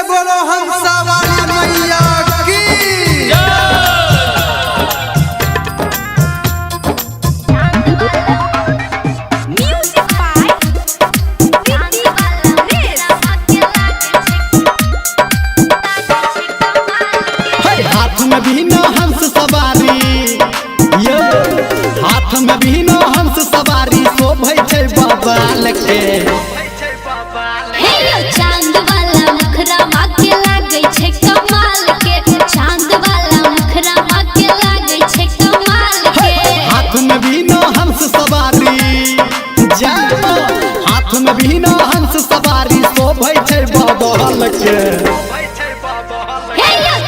बोलो हंसा वाली मैया की। हाथ में भी न हंस सवारी, ये हाथ में भी न हंस सवारी शोभै छै बाबा लखे। चांद वाला मुखरा माके लागे छै कमाल के, चांद वाला मुखरा माके लागे छै कमाल के। हाथ में भी न हंस सवारी, हाथ में भी न हंस सवारी शोभै छै बाबा लखे।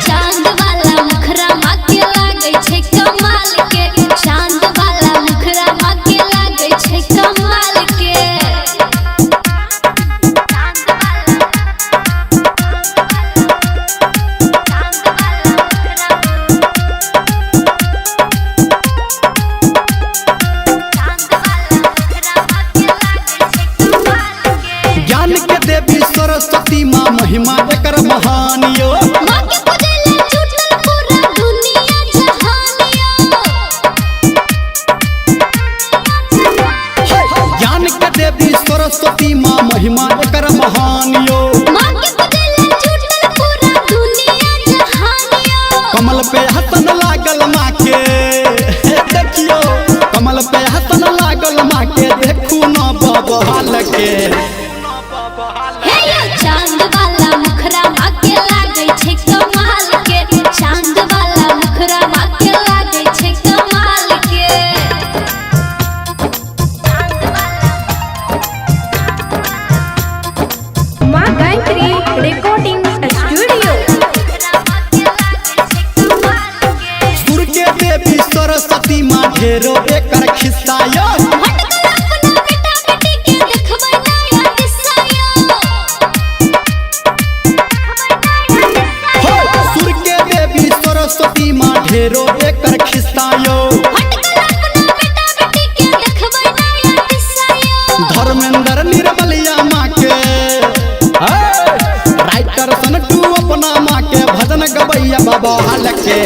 चांद वाला मुखरा माके लागे छै कमाल के, चांद वाला मुखरा माके लागे छै कमाल के। ज्ञान के देवी सरस्वती माँ महिमा एकर महान यो। ज्ञान के देवी सरस्वती माँ महिमा एकर महान यो। कमल पे हसन लागल माँ के, देखियो कमल पे हसन लागल माँ के, देखू न बाबा लगे। चांद वाला मुखरा माके लागे छै कमाल के, चांद वाला मुखरा माके लागे छै कमाल के। माँ गायत्री रिकॉर्डिंग स्टूडियो। सुर के देवी सरस्वती माँ ढेरो एकर खिस्सा यो। सुर के देवी सरस्वती माँ ढेरो एकर खिस्सा यो। धर्मेंद्र निर्मलिया माँ के, राइटर सन तू अपना माँ के भजन गवैया बाबा लखे।